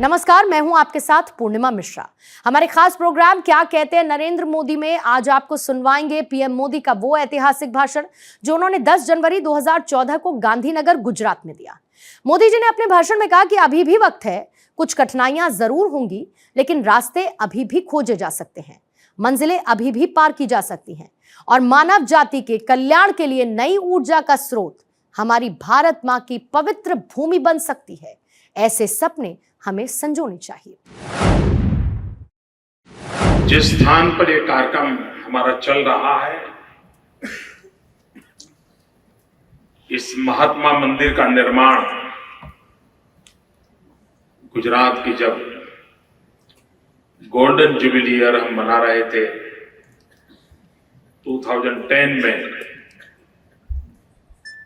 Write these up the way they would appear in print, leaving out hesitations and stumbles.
नमस्कार, मैं हूं आपके साथ पूर्णिमा मिश्रा। हमारे खास प्रोग्राम क्या कहते हैं नरेंद्र मोदी में आज आपको सुनवाएंगे पीएम मोदी का वो ऐतिहासिक भाषण जो उन्होंने 10 जनवरी 2014 को गांधीनगर गुजरात में दिया। मोदी जी ने अपने भाषण में कहा कि अभी भी वक्त है, कुछ कठिनाइयां जरूर होंगी, लेकिन रास्ते अभी भी खोजे जा सकते हैं, मंजिलें अभी भी पार की जा सकती हैं और मानव जाति के कल्याण के लिए नई ऊर्जा का स्रोत हमारी भारत मां की पवित्र भूमि बन सकती है। ऐसे सपने हमें संजोने चाहिए। जिस स्थान पर यह कार्यक्रम हमारा चल रहा है, इस महात्मा मंदिर का निर्माण गुजरात की जब गोल्डन जुबिली ईयर हम मना रहे थे 2010 में,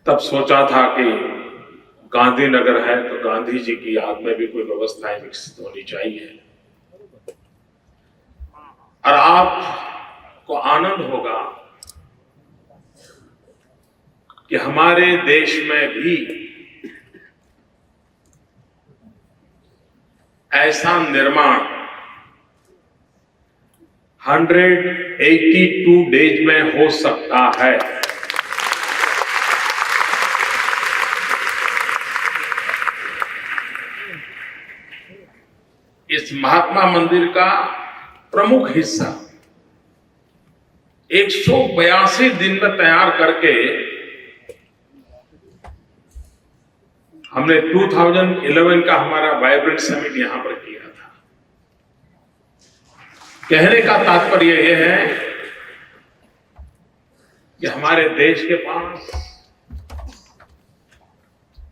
तब सोचा था कि गांधीनगर है तो गांधी जी की याद में भी कोई व्यवस्थाएं विकसित होनी चाहिए। और आपको आनंद होगा कि हमारे देश में भी ऐसा निर्माण 182 डेज में हो सकता है। इस महात्मा मंदिर का प्रमुख हिस्सा 182 दिन में तैयार करके हमने 2011 का हमारा वाइब्रेंट समिट यहां पर किया था। कहने का तात्पर्य यह है कि हमारे देश के पास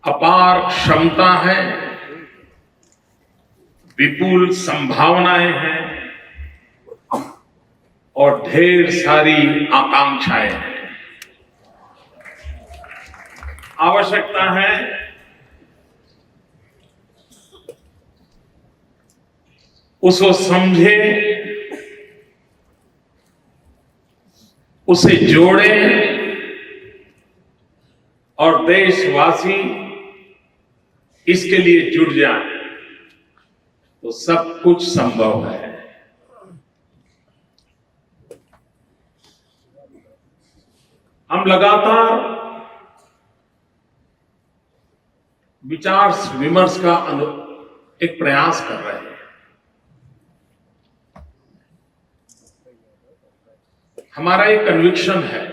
अपार क्षमता है, विपुल संभावनाएं हैं और ढेर सारी आकांक्षाएं हैं। आवश्यकता है उसको समझे, उसे जोड़े और देशवासी इसके लिए जुट जाएं तो सब कुछ संभव है। हम लगातार विचार विमर्श का एक प्रयास कर रहे हैं। हमारा एक कन्विक्शन है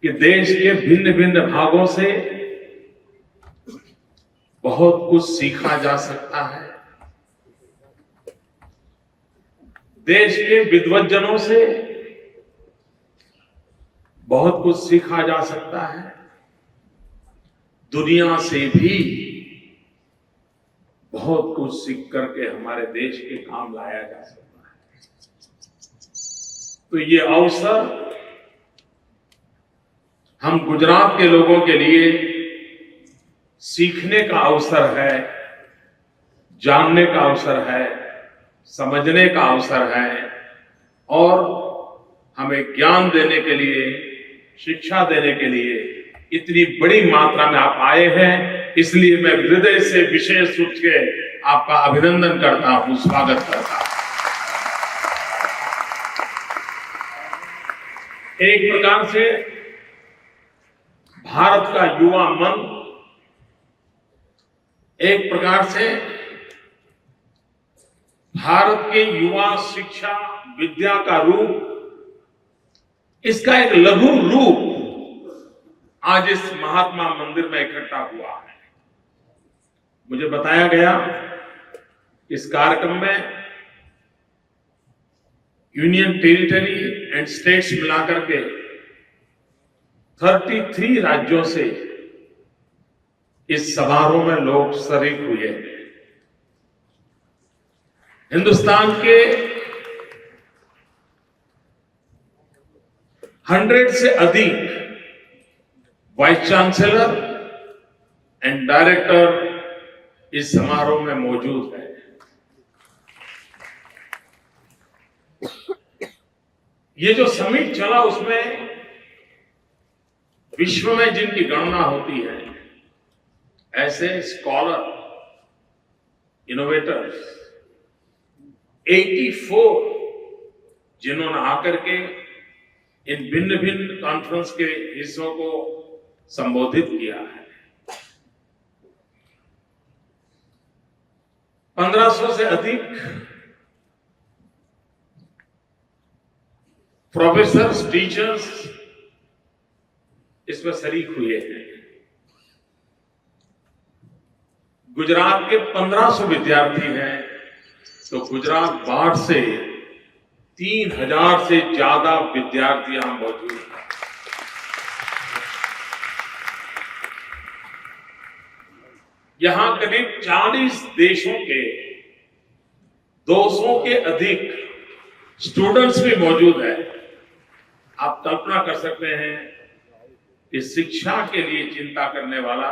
कि देश के भिन्न भिन्न भागों से बहुत कुछ सीखा जा सकता है। देश के विद्वज्जनों से बहुत कुछ सीखा जा सकता है। दुनिया से भी बहुत कुछ सीख करके हमारे देश के काम लाया जा सकता है। तो ये अवसर हम गुजरात के लोगों के लिए सीखने का अवसर है, जानने का अवसर है, समझने का अवसर है और हमें ज्ञान देने के लिए, शिक्षा देने के लिए इतनी बड़ी मात्रा में आप आए हैं। इसलिए मैं हृदय से विशेष रूप से आपका अभिनंदन करता हूं, स्वागत करता हूं। एक प्रकार से भारत का युवा मन एक प्रकार से भारत के युवा शिक्षा विद्या का रूप, इसका एक लघु रूप आज इस महात्मा मंदिर में इकट्ठा हुआ है। मुझे बताया गया इस कार्यक्रम में यूनियन टेरिटरी एंड स्टेट्स मिलाकर के 33 राज्यों से इस समारोह में लोग शरीक हुए हैं। हिंदुस्तान के 100 से अधिक वाइस चांसलर एंड डायरेक्टर इस समारोह में मौजूद है। ये जो समिट चला उसमें विश्व में जिनकी गणना होती है ऐसे स्कॉलर, इनोवेटर्स 84 जिन्होंने आकर के इन भिन्न भिन्न कॉन्फ्रेंस के हिस्सों को संबोधित किया है। 1500 से अधिक प्रोफेसर्स, टीचर्स इसमें शरीक हुए हैं। गुजरात के 1500 विद्यार्थी हैं, तो गुजरात बाढ़ से 3000 से ज्यादा विद्यार्थी यहां मौजूद हैं। यहां करीब 40 देशों के 200 के अधिक स्टूडेंट्स भी मौजूद हैं। आप कल्पना कर सकते हैं कि शिक्षा के लिए चिंता करने वाला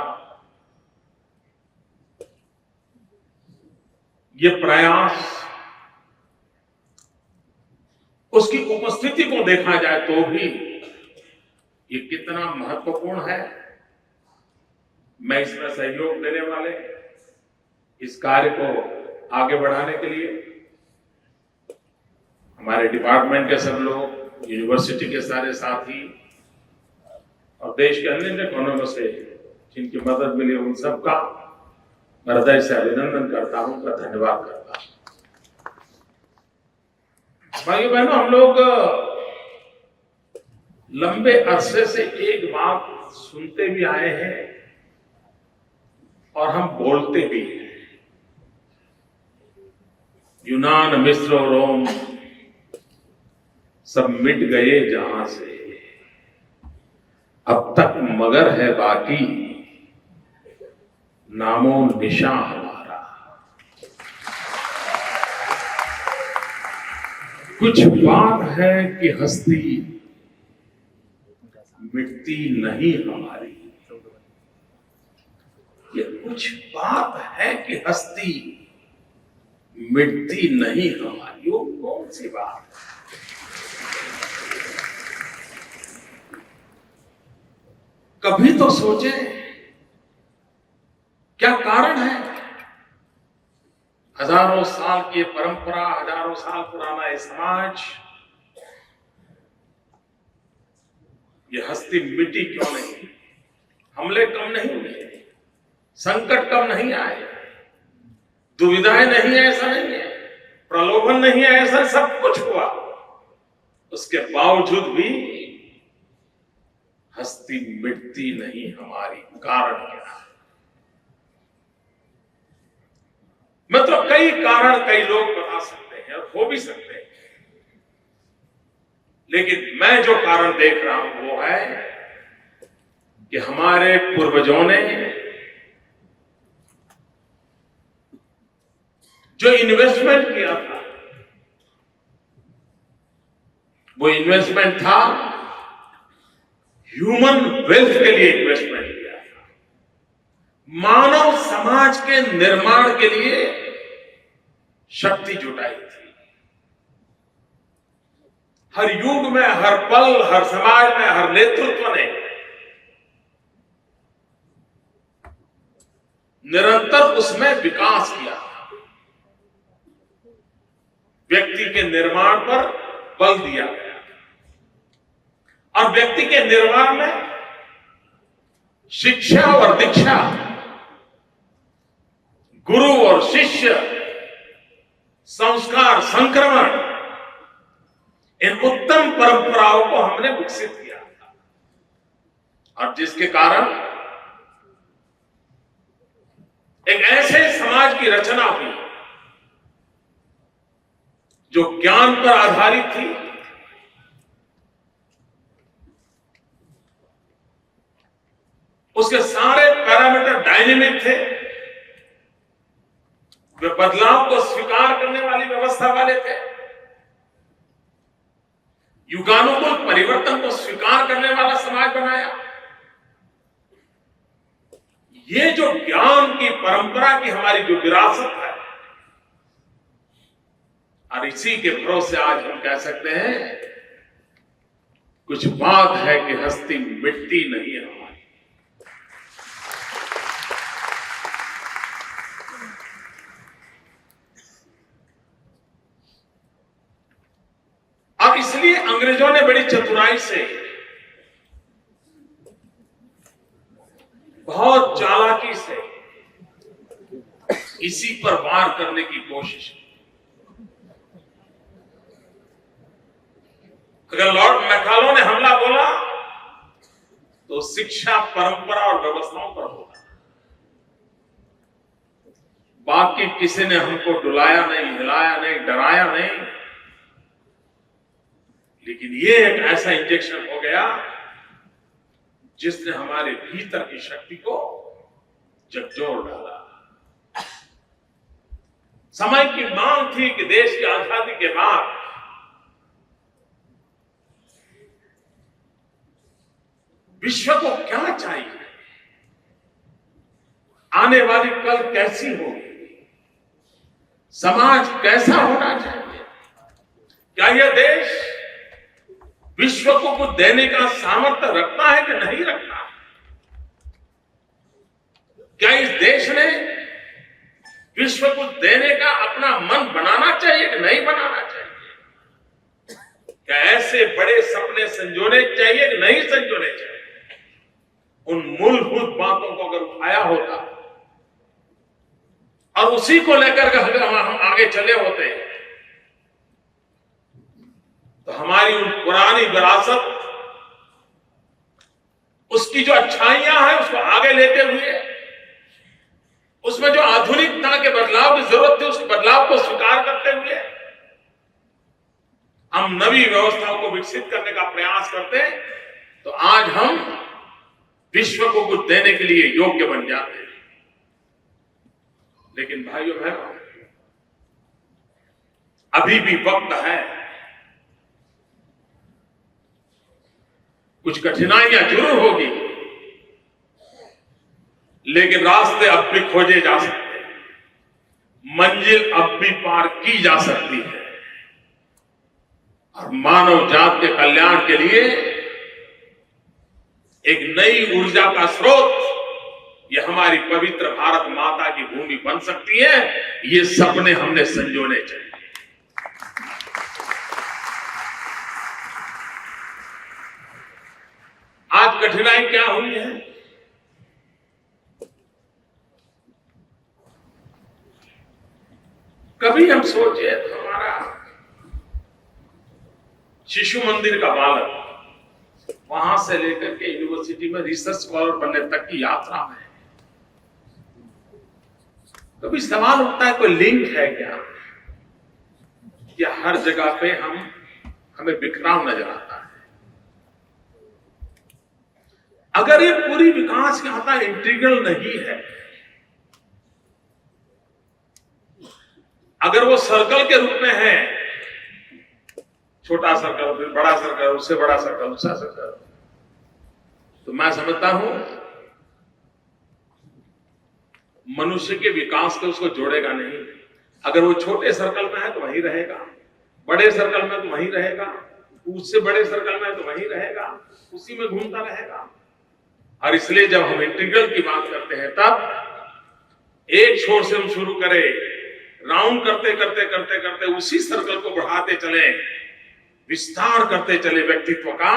ये प्रयास, उसकी उपस्थिति को देखा जाए तो भी ये कितना महत्वपूर्ण है। मैं इसमें सहयोग देने वाले, इस कार्य को आगे बढ़ाने के लिए हमारे डिपार्टमेंट के सब लोग, यूनिवर्सिटी के सारे साथी और देश के अन्य कोनों से जिनकी मदद मिली, उन सबका मैं हृदय से अभिनंदन करता हूं, उनका धन्यवाद करता हूं। भाइयों बहनों, हम लोग लंबे अरसे से एक बात सुनते भी आए हैं और हम बोलते भी हैं। यूनान, मिस्र और रोम सब मिट गए जहां से, अब तक मगर है बाकी नामो निशा हमारा। कुछ बात है कि हस्ती मिटती नहीं हमारी। ये कुछ बात है कि हस्ती मिटती नहीं हमारी। वो कौन सी बात है? कभी तो सोचें, क्या कारण है? हजारों साल की परंपरा, हजारों साल पुराना ये समाज, ये हस्ती मिटी क्यों नहीं? हमले कम नहीं हुए, संकट कम नहीं आए, दुविधाएं नहीं है ऐसा नहीं है, प्रलोभन नहीं है ऐसा, सब कुछ हुआ। उसके बावजूद भी हस्ती मिटती नहीं हमारी। कारण क्या है? मतलब कई कारण कई लोग बता सकते हैं और हो भी सकते हैं, लेकिन मैं जो कारण देख रहा हूं वो है कि हमारे पूर्वजों ने जो इन्वेस्टमेंट किया था, वो इन्वेस्टमेंट था ह्यूमन वेल्थ के लिए इन्वेस्टमेंट किया था, मानव समाज के निर्माण के लिए शक्ति जुटाई थी। हर युग में, हर पल, हर समाज में, हर नेतृत्व ने निरंतर उसमें विकास किया। व्यक्ति के निर्माण पर बल दिया गया और व्यक्ति के निर्माण में शिक्षा और दीक्षा, गुरु और शिष्य, संस्कार, संक्रमण, इन उत्तम परंपराओं को हमने विकसित किया और जिसके कारण एक ऐसे समाज की रचना हुई जो ज्ञान पर आधारित थी, उसके सारे पैरामीटर डायनेमिक थे, वे बदलाव को स्वीकार करने वाली व्यवस्था वाले थे, युगानुकूल परिवर्तन को स्वीकार करने वाला समाज बनाया। ये जो ज्ञान की परंपरा की हमारी जो विरासत है, और इसी के भरोसे आज हम कह सकते हैं कुछ बात है कि हस्ती मिटती नहीं हमारी। इसलिए अंग्रेजों ने बड़ी चतुराई से, बहुत चालाकी से इसी पर वार करने की कोशिश की। अगर लॉर्ड मैकाले ने हमला बोला तो शिक्षा, परंपरा और व्यवस्थाओं पर होगा। बाकी किसी ने हमको डुलाया नहीं, हिलाया नहीं, डराया नहीं, लेकिन ये एक ऐसा इंजेक्शन हो गया जिसने हमारे भीतर की शक्ति को झकझोर डाला। समय की मांग थी कि देश की आजादी के बाद विश्व को क्या चाहिए, आने वाली कल कैसी होगी, समाज कैसा होना चाहिए, क्या यह देश विश्व को कुछ देने का सामर्थ्य रखता है कि नहीं रखता है? क्या इस देश ने विश्व को देने का अपना मन बनाना चाहिए कि नहीं बनाना चाहिए? क्या ऐसे बड़े सपने संजोने चाहिए कि नहीं संजोने चाहिए? उन मूलभूत बातों को अगर उठाया होता और उसी को लेकर अगर हम आगे चले होते तो हमारी उन पुरानी विरासत, उसकी जो अच्छाइयां हैं उसको आगे लेते हुए, उसमें जो आधुनिकता के बदलाव की जरूरत थी उस बदलाव को स्वीकार करते हुए हम नवी व्यवस्थाओं को विकसित करने का प्रयास करते, तो आज हम विश्व को कुछ देने के लिए योग्य बन जाते हैं। लेकिन भाइयों बहनों, अभी भी वक्त है, कुछ कठिनाइयां जरूर होगी, लेकिन रास्ते अब भी खोजे जा सकते हैं, मंजिल अब भी पार की जा सकती है और मानव जात के कल्याण के लिए एक नई ऊर्जा का स्रोत ये हमारी पवित्र भारत माता की भूमि बन सकती है। ये सपने हमने संजोने चाहिए। आज कठिनाई क्या हुई है? कभी हम सोचे तो हमारा शिशु मंदिर का बालक वहां से लेकर के यूनिवर्सिटी में रिसर्च स्कॉलर बनने तक की यात्रा में कभी सवाल उठता है, कोई लिंक है क्या? या हर जगह पे हमें बिखराव नजर आता है? अगर ये पूरी विकास यात्रा इंटीग्रल नहीं है, अगर वो सर्कल के रूप में है, छोटा सर्कल, फिर बड़ा सर्कल, उससे बड़ा सर्कल, दूसरा सर्कल, तो मैं समझता हूं मनुष्य के विकास को उसको जोड़ेगा नहीं। अगर वो छोटे सर्कल में है तो वहीं रहेगा, बड़े सर्कल में तो वहीं रहेगा, उससे बड़े सर्कल में तो वहीं रहेगा, उसी में घूमता रहेगा। और इसलिए जब हम इंटीग्रल की बात करते हैं तब एक छोर से हम शुरू करें, राउंड करते करते करते करते उसी सर्कल को बढ़ाते चले, विस्तार करते चले व्यक्तित्व का,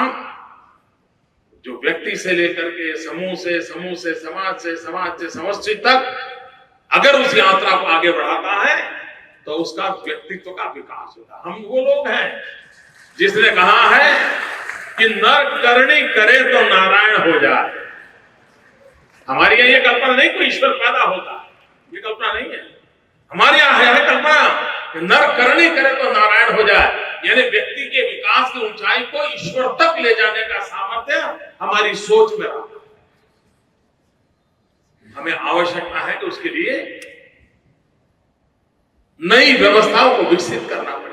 जो व्यक्ति से लेकर के समूह से समाज से समाज से समष्टि तक अगर उस यात्रा को आगे बढ़ाता है तो उसका व्यक्तित्व का विकास होता है। हम वो लोग हैं जिसने कहा है कि नर करनी करे तो नारायण हो जाए। हमारे यहाँ ये कल्पना नहीं कोई ईश्वर पैदा होता, ये कल्पना नहीं है। हमारे यहाँ है कल्पना नर करनी करे तो नारायण हो जाए, यानी व्यक्ति के विकास की ऊंचाई को ईश्वर तक ले जाने का सामर्थ्य हमारी सोच में रहा। हमें आवश्यकता है कि उसके लिए नई व्यवस्थाओं को विकसित करना पड़े।